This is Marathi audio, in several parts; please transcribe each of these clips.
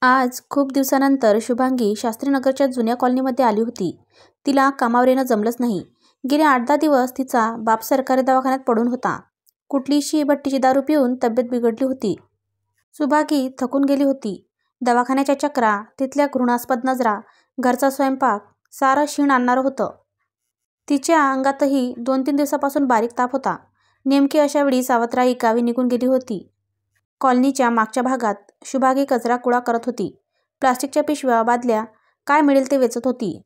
आज खूप दिवसानंतर शुभांगी शास्त्रीनगरच्या जुन्या कॉलनीमध्ये आली होती. तिला कामावर येणं जमलंच नाही. गेले 8-10 दिवस तिचा बाप सरकारी दवाखान्यात पडून होता. कुठलीशी भट्टीची दारू पिऊन तब्येत बिघडली होती. शुभांगी थकून गेली होती. दवाखान्याच्या चक्रा, तिथल्या घृणास्पद नजरा, घरचा स्वयंपाक सारं शीण आणणारं होतं. तिच्या अंगातही 2-3 दिवसापासून बारीक ताप होता. नेमकी अशा वेळी सावत्राई गावी निघून गेली होती. कॉलनीच्या मागच्या भागात शुभांगी कचरा गोळा करत होती. प्लास्टिकच्या पिशव्या, बादल्या, काय मिळेल ते वेचत होती.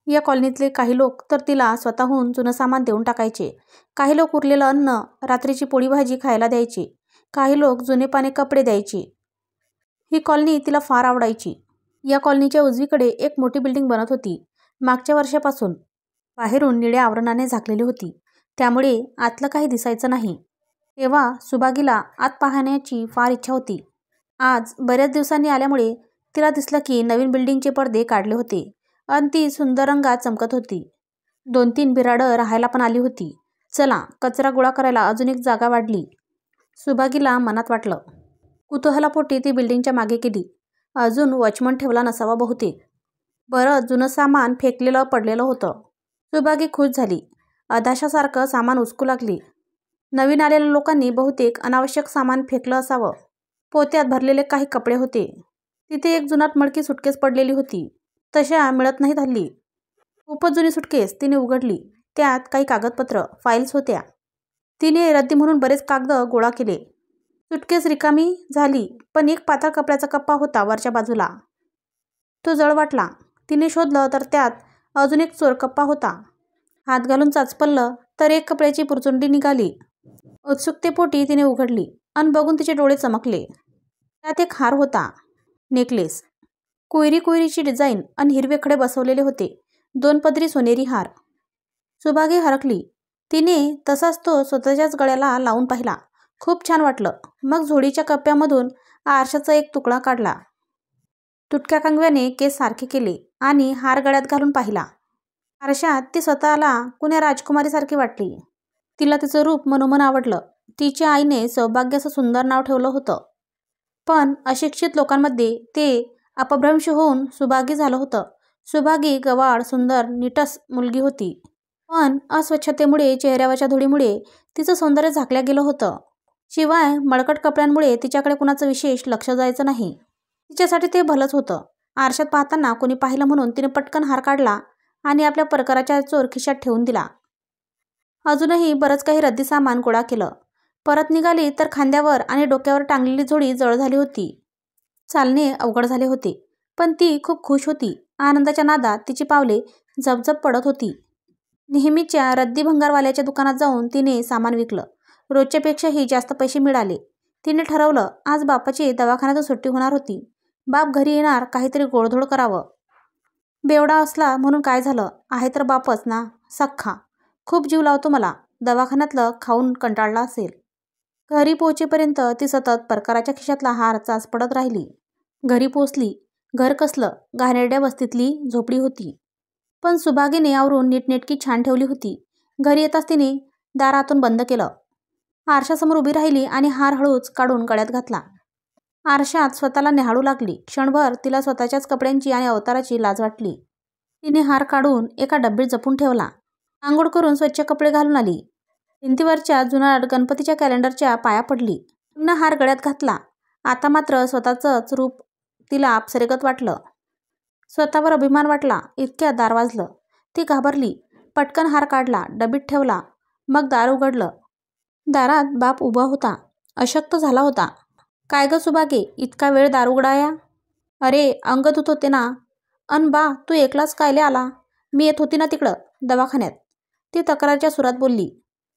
या कॉलनीतले काही लोक तर तिला स्वतःहून जुनं सामान देऊन टाकायचे. काही लोक उरलेलं अन्न, रात्रीची पोळी भाजी खायला द्यायचे. काही लोक जुने पाने कपडे द्यायचे. ही कॉलनी तिला फार आवडायची. या कॉलनीच्या उजवीकडे एक मोठी बिल्डिंग बनत होती. मागच्या वर्षापासून बाहेरून निळ्या आवरणाने झाकलेली होती. त्यामुळे आतलं काही दिसायचं नाही. तेव्हा शुभांगीला आत पाहण्याची फार इच्छा होती. आज बऱ्याच दिवसांनी आल्यामुळे तिला दिसलं की नवीन बिल्डिंगचे पडदे काढले होते आणि ती सुंदर रंगात चमकत होती. 2-3 बिराडं राहायला पण आली होती. चला, कचरा गोळा करायला अजून एक जागा वाढली, शुभांगीला मनात वाटलं. कुतूहलापोटी ती बिल्डिंगच्या मागे गेली. अजून वॉचमन ठेवला नसावा बहुतेक. बरं जुनं सामान फेकलेलं पडलेलं होतं. शुभांगी खुश झाली. अधाशासारखं सामान उचकू लागली. नवीन आलेल्या लोकांनी बहुतेक अनावश्यक सामान फेकलं असावं. पोत्यात भरलेले काही कपडे होते. तिथे एक जुनाट मडकी सुटकेस पडलेली होती. तशा मिळत नाहीत हल्ली. खूपच जुनी सुटकेस तिने उघडली. त्यात काही कागदपत्र, फाईल्स होत्या. तिने रद्दी म्हणून बरेच कागद गोळा केले. सुटकेस रिकामी झाली, पण एक पातळ कपड्याचा कप्पा होता वरच्या बाजूला. तो जड वाटला. तिने शोधलं तर त्यात अजून एक चोरकप्पा होता. हात घालून चाचपल्लं तर एक कपड्याची पुरचुंडी निघाली. उत्सुकतेपोटी तिने उघडली आणि बघून तिचे डोळे चमकले. त्यात एक हार होता. नेकलेस. कोयरी-कोयरीची डिझाईन आणि हिरवे खडे बसवलेले होते. 2 पदरी सोनेरी हार. शुभांगी हरखली. तिने तसाच तो स्वतःच्याच गळ्याला लावून पाहिला. खूप छान वाटलं. मग झोळीच्या कप्प्यामधून आरशाचा एक तुकडा काढला. तुटक्या कंगव्याने केस सारखे केले आणि हार गळ्यात घालून पाहिला. आरशात ती स्वतःला कुण्या राजकुमारीसारखी वाटली. तिला तिचं रूप मनोमन आवडलं. तिच्या आईने सौभाग्य असं सुंदर नाव ठेवलं होतं. पण अशिक्षित लोकांमध्ये ते अपभ्रंश होऊन शुभांगी झालं होतं. शुभांगी गवाळ, सुंदर, नीटस मुलगी होती. पण अस्वच्छतेमुळे, चेहऱ्यावरच्या धुळीमुळे तिचं सौंदर्य झाकलं गेलं होतं. शिवाय मळकट कपड्यांमुळे तिच्याकडे कुणाचं विशेष लक्ष जायचं नाही. तिच्यासाठी ते भलंच होतं. आरशात पाहताना कोणी पाहिलं म्हणून तिने पटकन हार काढला आणि आपल्या परकराच्या चोर खिशात ठेवून दिला. अजूनही बरंच काही रद्दी सामान गोळा केलं. परत निघाली तर खांद्यावर आणि डोक्यावर टांगलेली झोळी जड झाली होती. चालणे अवघड झाले होते. पण ती खूप खुश होती. आनंदाच्या नादात तिची पावले झपझप पडत होती. नेहमीच्या रद्दी भंगारवाल्याच्या दुकानात जाऊन तिने सामान विकलं. रोजच्यापेक्षाही जास्त पैसे मिळाले. तिने ठरवलं आज बापाची दवाखान्यातून सुट्टी होणार होती. बाप घरी येणार, काहीतरी गोडधोड करावं. बेवडा असला म्हणून काय झालं, आहे तर बापच ना, सख्खा. खूप जीव लावतो मला. दवाखान्यातलं खाऊन कंटाळला असेल. घरी पोहोचेपर्यंत ती सतत परकराच्या खिशातला हार चाचपडत राहिली. घरी पोचली. घर कसलं, घाणेरड्या वस्तीतली झोपडी होती. पण शुभांगीने आवरून नीटनेटकी छान ठेवली होती. घरी येताच तिने दारातून बंद केलं. आरशासमोर उभी राहिली आणि हार हळूच काढून गळ्यात घातला. आरशात स्वतःला न्याहाळू लागली. क्षणभर तिला स्वतःच्याच कपड्यांची आणि अवताराची लाज वाटली. तिने हार काढून एका डब्बीत जपून ठेवला. आंघोळ करून स्वच्छ कपडे घालून आली. भिंतीवरच्या जुन्या गणपतीच्या कॅलेंडरच्या पाया पडली. पुन्हा हार गळ्यात घातला. आता मात्र स्वतःचंच रूप तिला अप्सरेगत वाटलं. स्वतःवर अभिमान वाटला. इतक्यात दार वाजलं. ती घाबरली. पटकन हार काढला, डबीत ठेवला. मग दार उघडलं. दारात बाप उभा होता. अशक्त झाला होता. काय ग शुभांगे, इतका वेळ दार उघडाया? अरे, अंग धुत होते ना. अन बा, तू एकलाच कायले आला? मी येत होती ना तिकडं दवाखान्यात, ती तक्रारच्या सुरात बोलली.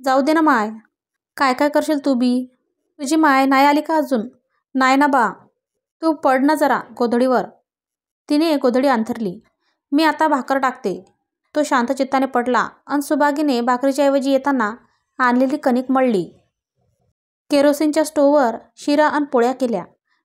जाऊ दे ना माय. काय काय करशील तू बी? तुझी माय नाही आली का अजून? नाही ना बा. तू पड ना जरा गोधडीवर. तिने गोधडी अंथरली. मी आता भाकर टाकते. तो शांत चित्ताने पडला आणि शुभांगीने भाकरीच्या ऐवजी येताना आणलेली कणिक मळली. केरोसिनच्या स्टोव्हवर शिरा आणि पोळ्या केल्या.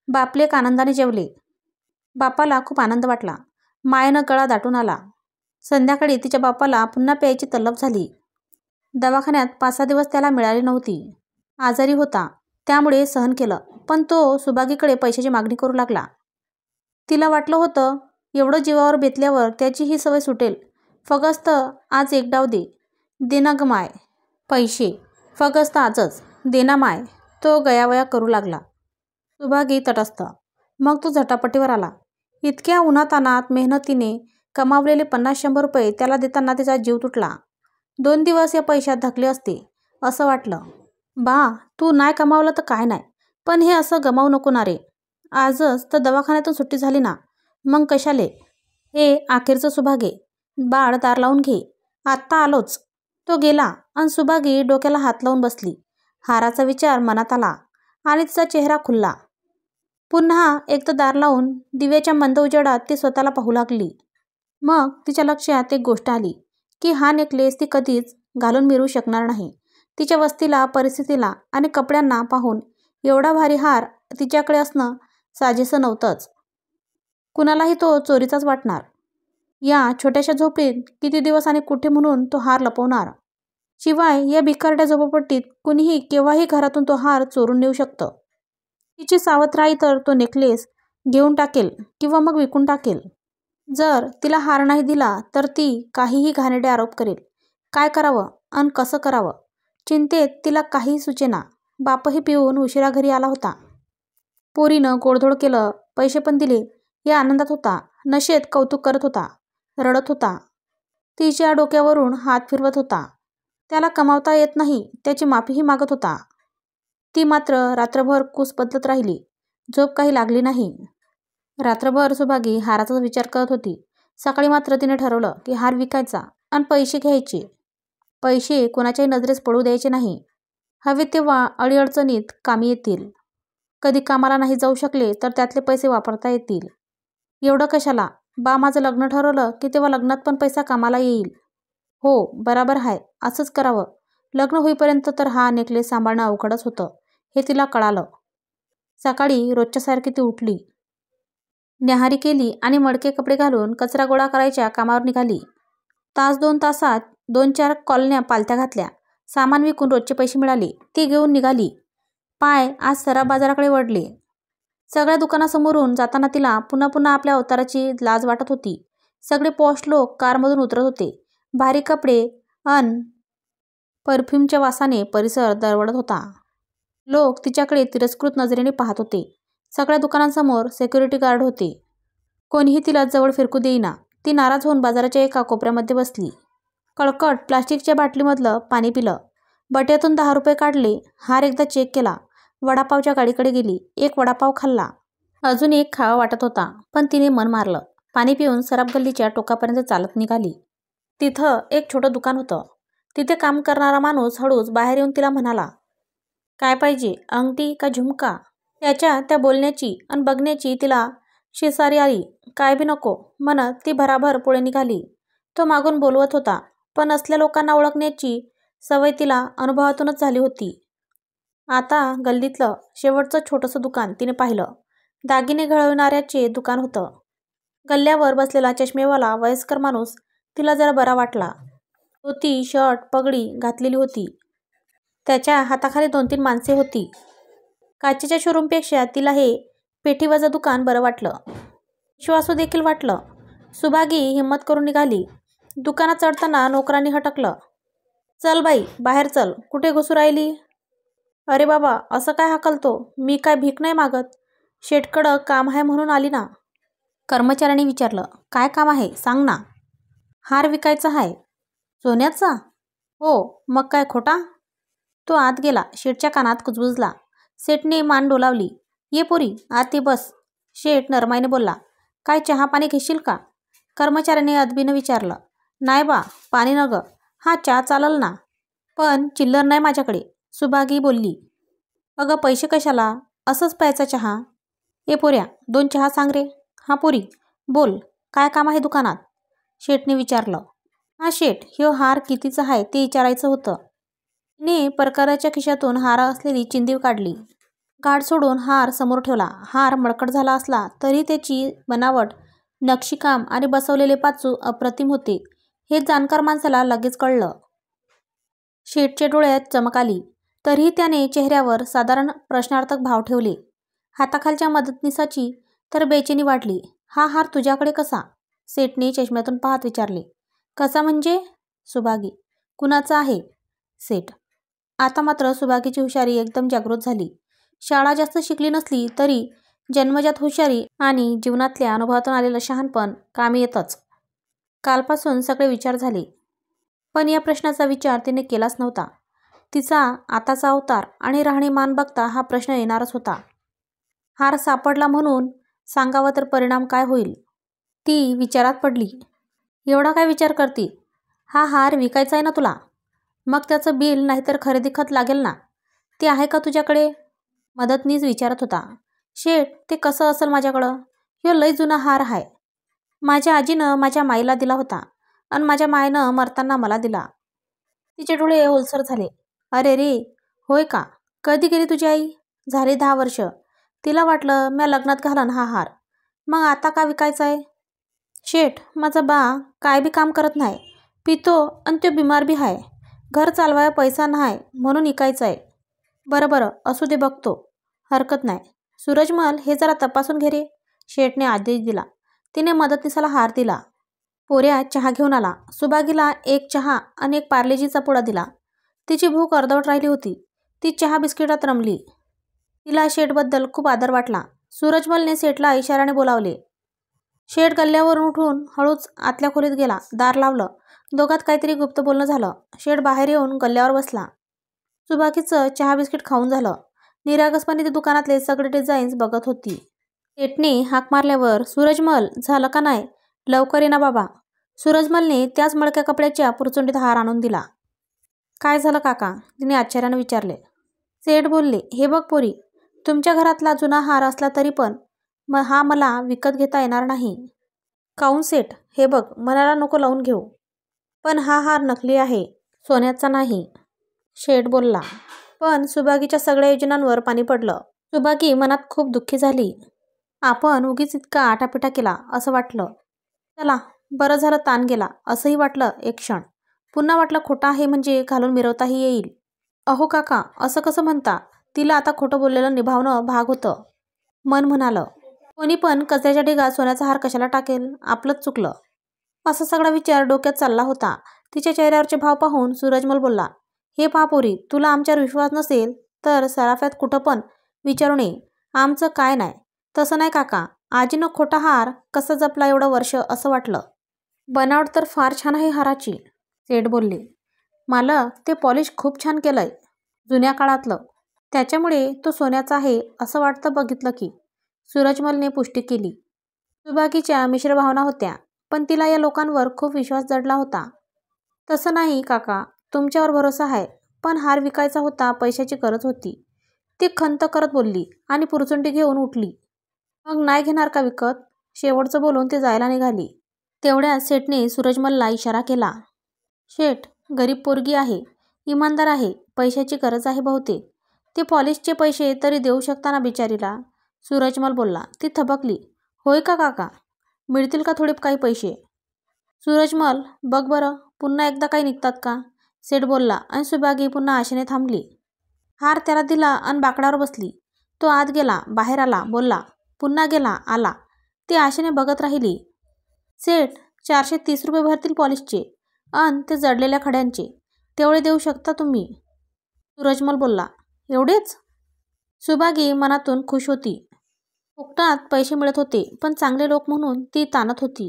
बापलेक आनंदाने जेवले. बापाला खूप आनंद वाटला. मायेनं गळा दाटून आला. संध्याकाळी तिच्या बापाला पुन्हा प्यायची तलप झाली. दवाखान्यात 5-6 दिवस त्याला मिळाली नव्हती. आजारी होता, त्यामुळे सहन केलं. पण तो शुभांगीकडे पैशाची मागणी करू लागला. तिला वाटलं होतं एवढं जीवावर बेतल्यावर त्याची ही सवय सुटेल. फगस्त आज एक डाव दे. देना ग माय. पैसे. फगस्त आजच. देना माय. तो गयावया करू लागला. सुभागी तटस्थ. मग तो झटापटीवर आला. इतक्या उन्हातानात मेहनतीने कमावलेले 50-100 रुपये त्याला देताना तिचा जीव तुटला. 2 दिवस या पैशात धकले असते असं वाटलं. बा, तू नाही कमावलं तर काय नाही, पण हे असं गमावू नको ना रे. आजच तर दवाखान्यातून सुट्टी झाली ना, मग कशाले? हे अखेरचं सुभागे. बाळ दार लावून घे. आत्ता आलोच. तो गेला आणि सुभागी डोक्याला हात लावून बसली. हाराचा विचार मनात आला आणि तिचा चेहरा खुलला. पुन्हा एकदा दार लावून दिव्याच्या मंद उजेडात ती स्वतःला पाहू लागली. मग तिच्या लक्षात एक गोष्ट आली की हा नेकलेस ती कधीच घालून मिरवू शकणार नाही. तिच्या वस्तीला, परिस्थितीला आणि कपड्यांना पाहून एवढा भारी हार तिच्याकडे असणं साजेसं नव्हतंच. कुणालाही तो चोरीचाच वाटणार. या छोट्याशा झोपडीत किती दिवस आणि कुठे म्हणून तो हार लपवणार? शिवाय या भिकारड्या झोपडपट्टीत कुणीही केव्हाही घरातून तो हार चोरून नेऊ शकतं. तिची सावध राही तर तो नेकलेस घेऊन टाकेल किंवा मग विकून टाकेल. जर तिला हार नाही दिला तर ती काहीही घाणेरडे आरोप करेल. काय करावं अन कसं करावं? चिंतेत तिला काही सुचेना. बापही पिऊन उशिरा घरी आला होता. पोरीनं गोडधोड केलं, पैसे पण दिले या आनंदात होता. नशेत कौतुक करत होता. रडत होता. तिच्या डोक्यावरून हात फिरवत होता. त्याला कमावता येत नाही त्याची माफीही मागत होता. ती मात्र रात्रभर कूस बदलत राहिली. झोप काही लागली नाही. रात्रभर सुभागी हाराचा विचार करत होती. सकाळी मात्र तिने ठरवलं की हार विकायचा आणि पैसे घ्यायचे. पैसे कोणाच्याही नजरेस पडू द्यायचे नाही. हवे तेव्हा अडीअडचणीत कामी येतील. कधी कामाला नाही जाऊ शकले तर त्यातले पैसे वापरता येतील. एवढं कशाला? बा, माझं लग्न ठरवलं की तेव्हा लग्नात पण पैसा कामाला येईल. हो, बराबर आहे. असंच करावं. लग्न होईपर्यंत तर हा नेकलेस सांभाळणं अवघडच होतं हे तिला कळालं. सकाळी रोजच्यासारखी ती उठली, न्याहारी केली आणि मडके कपडे घालून कचरा गोळा करायच्या कामावर निघाली. 1-2 तासात 2-4 कॉलन्या पालथ्या घातल्या. सामान विकून रोजचे पैसे मिळाले. ती घेऊन निघाली. पाय आज सराफ बाजाराकडे वळले. सगळ्या दुकानासमोरून जाताना तिला पुन्हा पुन्हा आपल्या अवताराची लाज वाटत होती. सगळे पॉश लोक कारमधून उतरत होते. भारी कपडे अन परफ्यूमच्या वासाने परिसर दरवळत होता. लोक तिच्याकडे तिरस्कृत नजरेने पाहत होते. सगळ्या दुकानांसमोर सिक्युरिटी गार्ड होते. कोणीही तिला जवळ फिरकू देईना. ती नाराज होऊन बाजाराच्या एका कोपऱ्यामध्ये बसली. कळकट प्लास्टिकच्या बाटलीमधलं पाणी पिलं. बट्यातून 10 रुपये काढले. हार एकदा चेक केला. वडापावच्या गाडीकडे गेली. एक वडापाव खाल्ला. अजून एक खावा वाटत होता, पण तिने मन मारलं. पाणी पिऊन सराफ गल्लीच्या टोकापर्यंत चालत निघाली. तिथं एक छोटं दुकान होतं. तिथे काम करणारा माणूस हळूच बाहेर येऊन तिला म्हणाला, काय पाहिजे? अंगठी का झुमका? त्याच्या त्या बोलण्याची अन बघण्याची तिला शिसारी आली. काय बी नको म्हणत ती भराभर पुढे निघाली. तो मागून बोलवत होता, पण असल्या लोकांना ओळखण्याची सवय तिला अनुभवातूनच झाली होती. आता गल्लीतलं शेवटचं छोटंसं दुकान तिने पाहिलं. दागिने घडवणाऱ्याचे दुकान होतं. गल्ल्यावर बसलेला चष्मेवाला वयस्कर माणूस तिला जरा बरा वाटला. धोती, शर्ट, पगडी घातलेली होती. त्याच्या हाताखाली 2-3 माणसे होती. काचेच्या शोरूमपेक्षा तिला हे पेठीवजा दुकान बरं वाटलं. विश्वासू देखील वाटलं. सुभागी हिंमत करून निघाली. दुकानात चढताना नोकरांनी हटकलं. चल बाई, बाहेर चल. कुठे घुसू राहिली? अरे बाबा, असं काय हाकलतो? मी काय भीक नाही मागत. शेटकडं काम आहे म्हणून आली ना. कर्मचाऱ्याने विचारलं. काय काम आहे सांग ना. हार विकायचा आहे. सोन्याचा? हो, मग काय खोटा? तो आत गेला. शेठच्या कानात कुजबुजला. शेठने मान डोलावली. ये पोरी, आत ये बस. शेठ नरमाईने बोलला. काय चहा पाणी घेशील का? कर्मचाऱ्याने अदबीनं विचारलं. नाही बा, पाणी न गं. हा, चहा चालल ना, पण चिल्लर नाही माझ्याकडे. सुभागी बोलली. अगं पैसे कशाला? असंच प्यायचा चहा. ए पोऱ्या, 2 चहा सांग रे. हा पोरी, बोल, काय काम आहे दुकानात? शेठने विचारलं. हा शेठ, ह्यो हार कितीचा आहे ते विचारायचं होतं. तिने परकाराच्या खिशातून हार असलेली चिंदी काढली. गाठ सोडून हार समोर ठेवला. हार मळकट झाला असला तरी त्याची बनावट, नक्षीकाम आणि बसवलेले पाचू अप्रतिम होते हे जाणकार माणसाला लगेच कळलं. शेठच्या डोळ्यात चमक आली. तरीही त्याने चेहऱ्यावर साधारण प्रश्नार्थक भाव ठेवले. हाताखालच्या मदतनीसाची तर बेचैनी वाढली. हा हार तुझ्याकडे कसा? सेठने चष्म्यातून पाहत विचारले. कसा म्हणजे? सुभागी. कुणाचा आहे? सेठ. आता मात्र सुभागीची हुशारी एकदम जागृत झाली. शाळा जास्त शिकली नसली तरी जन्मजात हुशारी आणि जीवनातल्या अनुभवातून आलेलं शहाणपण कामी येतच. कालपासून सगळे विचार झाले, पण या प्रश्नाचा विचार तिने केलाच नव्हता. तिचा आताचा अवतार आणि राहणीमान बघता हा प्रश्न येणारच होता. हार सापडला म्हणून सांगावं तर परिणाम काय होईल? ती विचारात पडली. एवढा काय विचार करती? हा हार विकायचा आहे ना तुला? मग त्याचं बिल नाहीतर खरेदी खत लागेल ना, ते आहे का तुझ्याकडे? मदतनीस विचारत होता. शेठ, ते कसं असेल माझ्याकडं? ह्यो लय जुना हार आहे. माझ्या आजीनं माझ्या माईला दिला होता आणि माझ्या मायनं मरताना मला दिला. तिचे डोळे ओलसर झाले. अरे रे, होय का? कधी गेली तुझी आई? झाली 10 वर्ष. तिला वाटलं म्या लग्नात घालन हा हार. मग आता का विकायचा आहे? शेठ, माझा बा काय बी काम करत नाही, पितो आणि तो बिमार बी आहे. घर चालवाया पैसा नाही म्हणून विकायचं आहे. बरं असू दे, बघतो. हरकत नाही. सूरजमल, हे जरा तपासून घे रे. शेठने आदेश दिला. तिने मदतनीसाला हार दिला. पोऱ्या चहा घेऊन आला. सुभागीला एक चहा आणि एक पार्लेजीचा पुडा दिला. तिची भूक अर्धवट राहिली होती. ती चहा बिस्किटात रमली. तिला शेठबद्दल खूप आदर वाटला. सूरजमलने शेठला इशाऱ्याने बोलावले. शेठ गल्ल्यावरून उठून हळूच आतल्या खोलीत गेला. दार लावलं. दोघात काहीतरी गुप्त बोलणं झालं. शेठ बाहेर येऊन गल्ल्यावर बसला. सुभागीचं चहा बिस्किट खाऊन झालं. निरागसपणे ती दुकानातले सगळे डिझाईन्स बघत होती. शेठने हाक मारल्यावर, सूरजमल, झालं का नाही? लवकर ये ना बाबा. सूरजमलने त्याच मळक्या कपड्याच्या पुरचुंडीत हार आणून दिला. काय झालं काका? तिने आश्चर्याने विचारले. सेठ बोलले, हे बघ पोरी, तुमच्या घरातला जुना हार असला तरी पण हा मला विकत घेता येणार नाही. काऊन सेठ? हे बघ, मनाला नको लावून घेऊ, पण हा हार नकली आहे, सोन्याचा नाही. शेठ बोलला. पण सुभागीच्या सगळ्या योजनांवर पाणी पडलं. सुभागी मनात खूप दुःखी झाली. आपण उगीच इतका आटापिटा केला असं वाटलं. चला, बरं झालं ताण गेला असंही वाटलं एक क्षण. पुन्हा वाटलं खोटा आहे म्हणजे घालून मिरवताही येईल. अहो काका, असं कसं म्हणता? तिला आता खोटं बोललेलं निभावणं भाग होतं. मन म्हणालं, कोणी पण कचऱ्याच्या ढिगात सोन्याचा हार कशाला टाकेल? आपलंच चुकलं. असा सगळा विचार डोक्यात चालला होता. तिच्या चेहऱ्यावरचे भाव पाहून सूरजमल बोलला. हे पहा पोरी, तुला आमच्यावर विश्वास नसेल तर सराफ्यात कुठं पण विचारून ये. आमचं काय नाही. तसं नाही काका, आजीनं खोटा हार कसा जपला एवढं वर्ष असं वाटलं. बनावट तर फार छान आहे हाराची. सेठ बोलले. मालक, ते पॉलिश खूप छान केलंय, जुन्या काळातलं. त्याच्यामुळे तो सोन्याचा आहे असं वाटतं बघितलं की. सूरजमलने पुष्टी केली. सुभागीच्या मिश्र भावना होत्या, पण तिला या लोकांवर खूप विश्वास जडला होता. तसं नाही काका, तुमच्यावर भरोसा आहे, पण हार विकायचा होता, पैशाची गरज होती. ती खंत करत बोलली आणि पुरचुंडी घेऊन उठली. मग नाही घेणार का विकत? शेवटचं बोलून ती जायला निघाली. तेवढ्यात सेठने सूरजमलला इशारा केला. शेठ, गरीब पोरगी आहे, इमानदार आहे, पैशाची गरज आहे बहुतेक. ते पॉलिशचे पैसे तरी देऊ शकता ना बिचारीला? सूरजमल बोलला. ती थबकली. होय का काका? मिळतील का थोडे काही पैसे? सूरजमल, बघ बरं, पुन्हा एकदा काही निघतात का? सेठ बोलला आणि सुभागी पुन्हा आशेने थांबली. हार त्याला दिला आणि बाकडावर बसली. तो आत गेला, बाहेर आला, बोलला, पुन्हा गेला, आला. ती आशेने बघत राहिली. सेठ, 430 रुपये भरतील पॉलिशचे आणि ते जडलेल्या खड्यांचे. तेवढे देऊ शकता तुम्ही? सूरजमल बोलला. एवढेच? सुभागी मनातून खुश होती. फुकटात पैसे मिळत होते, पण चांगले लोक म्हणून ती ताणत होती.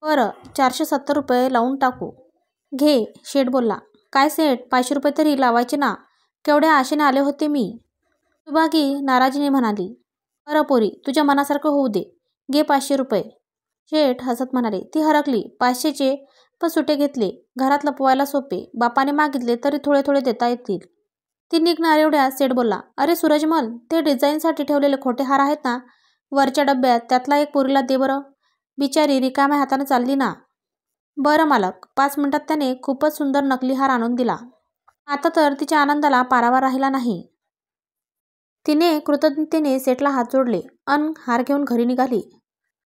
बरं, 470 रुपये लावून टाकू. घे, शेठ बोलला. काय सेठ, 500 रुपये तरी लावायचे ना, केवढ्या आशेने आले होते मी. सुभागी नाराजीने म्हणाली. बरं पोरी, तुझ्या मनासारखं होऊ दे, घे 500 रुपये. शेठ हसत म्हणाले. ती हरकली. 500चे पण सुटे घेतले. घरात लपवायला सोपे, बापाने मागितले तरी थोडे थोडे देता येतील. ती निघणार एवढ्या सेठ बोलला. अरे सूरजमल, ते डिझाईनसाठी ठेवलेले खोटे हार आहेत ना वरच्या डब्यात, त्यातला एक पोरीला दे बरं. बिचारी रिकाम्या हाताने चालली ना. बरं मालक. 5 मिनिटात त्याने खूपच सुंदर नकली हार आणून दिला. आता तर तिच्या आनंदाला पारावार राहिला नाही. तिने कृतज्ञतेने सेठला हात जोडले अन हार घेऊन घरी निघाली.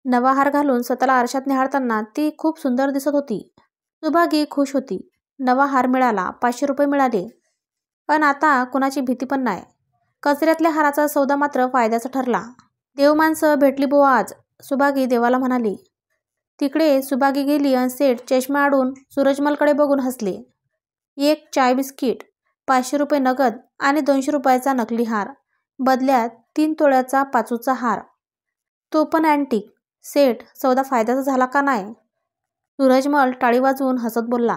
नवा हार घालून स्वतःला आरशात निहाळताना ती खूप सुंदर दिसत होती. सुभागी खुश होती. नवा हार मिळाला, 500 रुपये मिळाले. पण आता कुणाची भीती पण नाही. कचऱ्यातल्या हाराचा सौदा मात्र फायद्याचा ठरला. देव माणसं भेटली बुवा आज. सुभागी देवाला म्हणाली. तिकडे सुभागी गेली आणि सेठ चष्मा आडून सूरजमलकडे बघून हसले. 1 चाय बिस्किट, 500 रुपये नगद आणि 200 रुपयाचा नकली हार, बदल्यात 3 तोळ्याचा पाचूचा हार, तो पण अँटिक. सेठ, सौदा फायद्याचा झाला का नाही? सूरजमल टाळी वाजवून हसत बोलला.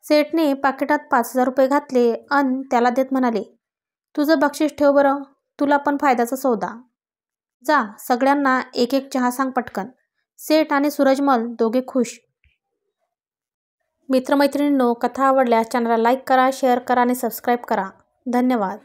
सेठने पाकिटात 5,000 रुपये घातले अन त्याला देत म्हणाले, तुझं बक्षीस ठेव बरं, तुला पण फायद्याचा सौदा. जा, सगळ्यांना 1-1 चहा सांग पटकन. सेठ आणि सूरजमल दोघे खुश. मित्रमैत्रिणींनो, कथा आवडल्यास चॅनलला लाईक करा, शेअर करा आणि सबस्क्राईब करा. धन्यवाद.